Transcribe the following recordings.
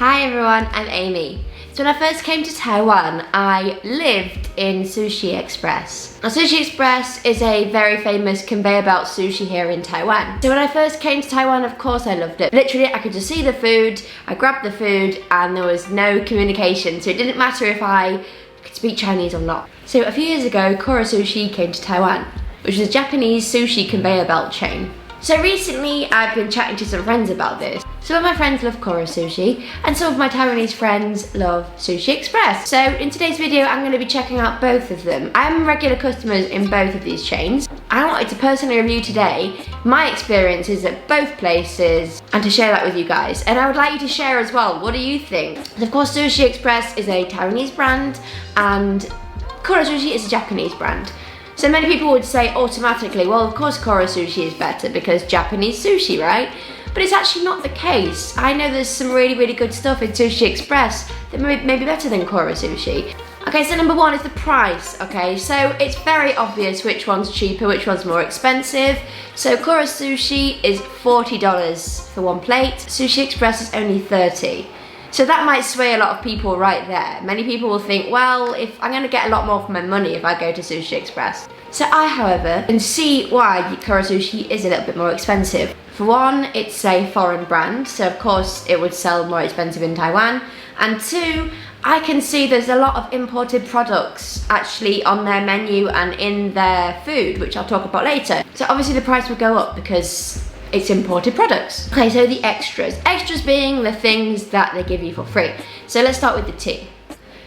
Hi everyone, I'm Amy. So when I first came to Taiwan, I lived in Sushi Express. Now Sushi Express is a very famous conveyor belt sushi here in Taiwan. So when I first came to Taiwan, of course I loved it. Literally, I could just see the food, I grabbed the food, and there was no communication. So it didn't matter if I could speak Chinese or not. So a few years ago, Kura Sushi came to Taiwan, which is a Japanese sushi conveyor belt chain. So recently, I've been chatting to some friends about this. Some of my friends love Kura Sushi, and some of my Taiwanese friends love Sushi Express. So in today's video, I'm going to be checking out both of them. I'm regular customers in both of these chains. I wanted to personally review today my experiences at both places and to share that with you guys. And I would like you to share as well, what do you think? And of course, Sushi Express is a Taiwanese brand and Kura Sushi is a Japanese brand. So many people would say automatically, well, of course Kura Sushi is better because Japanese sushi, right? But it's actually not the case. I know there's some really good stuff in Sushi Express that may be better than Kura Sushi. Okay, so number one is the price, okay? So it's very obvious which one's cheaper, which one's more expensive. So Kura Sushi is $40 for one plate. Sushi Express is only $30. So that might sway a lot of people right there. Many people will think, well, if I'm gonna get a lot more for my money if I go to Sushi Express. So I, however, can see why Kura Sushi is a little bit more expensive. For one, it's a foreign brand, so of course it would sell more expensive in Taiwan. And two, I can see there's a lot of imported products actually on their menu and in their food, which I'll talk about later. So obviously the price will go up because it's imported products. Okay, so the extras. Extras being the things that they give you for free. So let's start with the tea.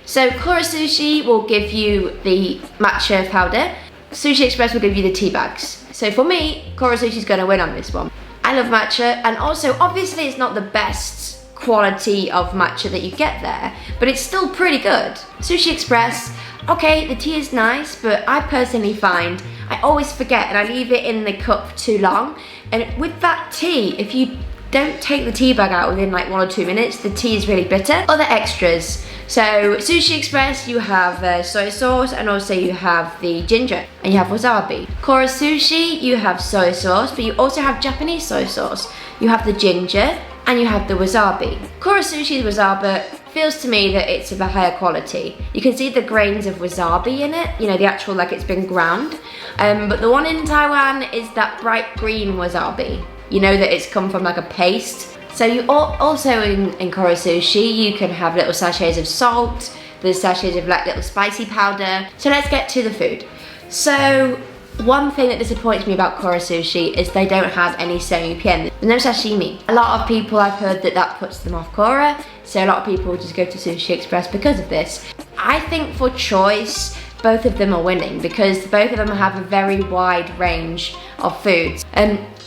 So Kura Sushi will give you the matcha powder. Sushi Express will give you the tea bags. So for me, Kura Sushi is gonna win on this one. I love matcha, and also obviously it's not the best quality of matcha that you get there, but it's still pretty good. Sushi Express, okay, the tea is nice, but I personally find I always forget and I leave it in the cup too long. And with that tea, if you don't take the tea bag out within like 1 or 2 minutes, the tea is really bitter. Other extras. So Sushi Express, you have soy sauce, and also you have the ginger, and you have wasabi. Kura Sushi, you have soy sauce, but you also have Japanese soy sauce. You have the ginger, and you have the wasabi. Kura Sushi's wasabi feels to me that it's of a higher quality. You can see the grains of wasabi in it, you know, the actual, like it's been ground. But the one in Taiwan is that bright green wasabi. You know that it's come from like a paste. So you also in Kura Sushi, you can have little sachets of salt, there's sachets of like little spicy powder. So let's get to the food. So one thing that disappoints me about Kura Sushi is they don't have any seiyupian. There's no sashimi. A lot of people, I've heard that puts them off Kura, so a lot of people just go to Sushi Express because of this. I think for choice, both of them are winning because both of them have a very wide range of foods.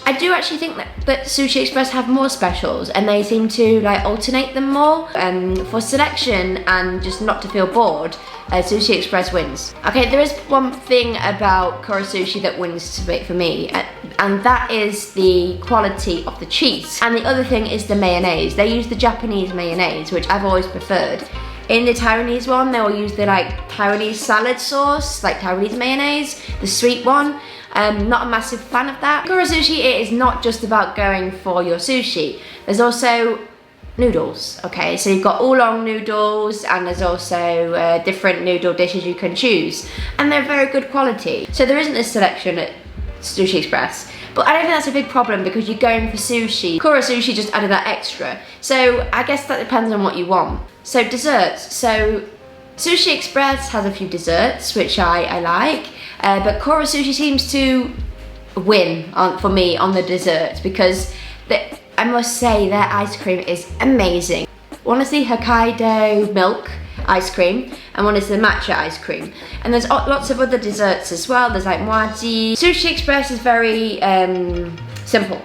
I do actually think that Sushi Express have more specials and they seem to like alternate them more. For selection and just not to feel bored, Sushi Express wins. Okay, there is one thing about Kura Sushi that wins for me, and that is the quality of the cheese. And the other thing is the mayonnaise. They use the Japanese mayonnaise, which I've always preferred. In the Taiwanese one, they will use the like Taiwanese salad sauce, like Taiwanese mayonnaise, the sweet one. Not a massive fan of that. Kura Sushi, it is not just about going for your sushi. There's also noodles, okay? So you've got oolong noodles, and there's also different noodle dishes you can choose. And they're very good quality. So there isn't this selection at Sushi Express. But I don't think that's a big problem because you're going for sushi. Kura Sushi just added that extra. So I guess that depends on what you want. So desserts. So Sushi Express has a few desserts, which I like. But Kura Sushi seems to win for me on the desserts because I must say their ice cream is amazing. One is the Hokkaido milk ice cream and one is the matcha ice cream. And there's lots of other desserts as well. There's like muaji. Sushi Express is very simple.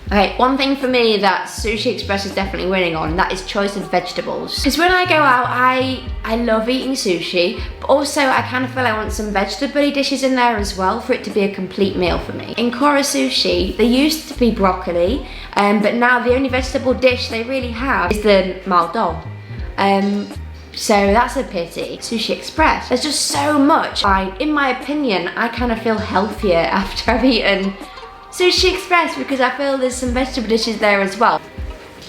Okay, one thing for me that Sushi Express is definitely winning on, that is choice of vegetables. Because when I go out, I love eating sushi, but also I kind of feel I want some vegetable dishes in there as well for it to be a complete meal for me. In Kura Sushi, there used to be broccoli, but now the only vegetable dish they really have is the mao dou. So that's a pity. Sushi Express, there's just so much. In my opinion, I kind of feel healthier after I've eaten Sushi Express because I feel there's some vegetable dishes there as well.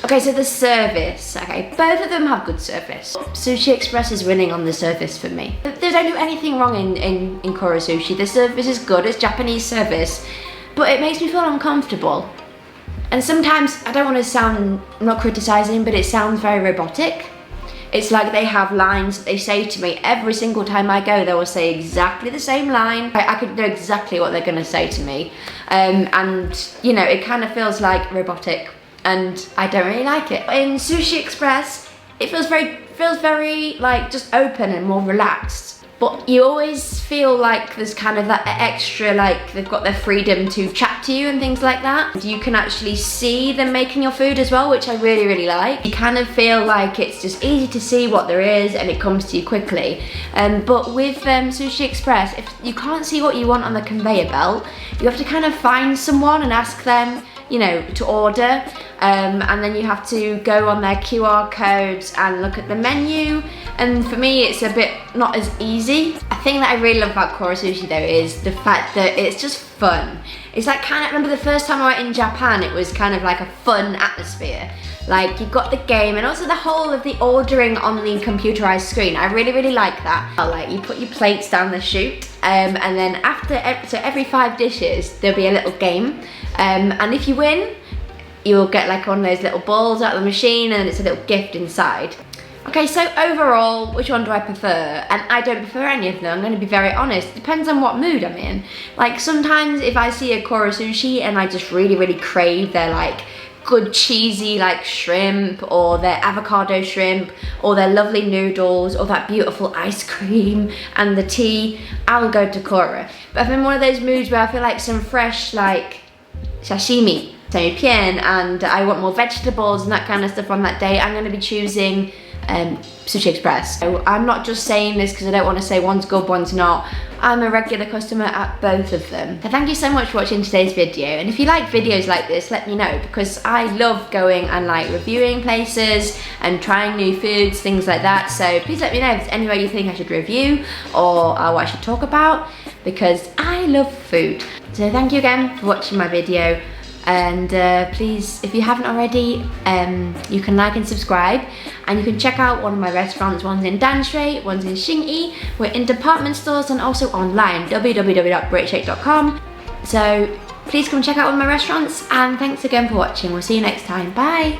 Okay, so the service, okay, both of them have good service. Sushi Express is winning on the service for me. They don't do anything wrong in Kura Sushi. The service is good, it's Japanese service, but it makes me feel uncomfortable. And sometimes, I don't want to sound, I'm not criticising, but it sounds very robotic. It's like they have lines that they say to me every single time I go. They will say exactly the same line. I could know exactly what they're going to say to me. And, you know, it kind of feels like robotic. And I don't really like it. In Sushi Express, it feels very like just open and more relaxed. But you always feel like there's kind of that extra, like they've got their freedom to chat to you and things like that. You can actually see them making your food as well, which I really, really like. You kind of feel like it's just easy to see what there is and it comes to you quickly. But with Sushi Express, if you can't see what you want on the conveyor belt, you have to kind of find someone and ask them, you know, to order. And then you have to go on their QR codes and look at the menu. And for me, it's a bit not as easy. A thing that I really love about Kura Sushi though is the fact that it's just fun. It's like I remember the first time I went in Japan, it was kind of like a fun atmosphere. Like you've got the game and also the whole of the ordering on the computerized screen. I really, really like that. Like you put your plates down the chute and then so every 5 dishes, there'll be a little game. And if you win, you'll get like one of those little balls out of the machine and it's a little gift inside. Okay, so overall, which one do I prefer? And I don't prefer any of them, I'm gonna be very honest. Depends on what mood I'm in. Like sometimes if I see a Kura Sushi and I just really, really crave their like good cheesy like shrimp or their avocado shrimp or their lovely noodles or that beautiful ice cream and the tea, I'll go to Kura. But if I'm in one of those moods where I feel like some fresh like sashimi, and I want more vegetables and that kind of stuff on that day, I'm gonna be choosing Sushi Express. So I'm not just saying this because I don't want to say one's good, one's not. I'm a regular customer at both of them. So thank you so much for watching today's video. And if you like videos like this, let me know because I love going and like reviewing places and trying new foods, things like that. So please let me know if there's anywhere you think I should review or what I should talk about because I love food. So thank you again for watching my video. And please, if you haven't already, you can like and subscribe and you can check out one of my restaurants. One's in Danshui, one's in Xinyi. We're in department stores and also online, www.britishake.com. So please come check out one of my restaurants and thanks again for watching. We'll see you next time. Bye.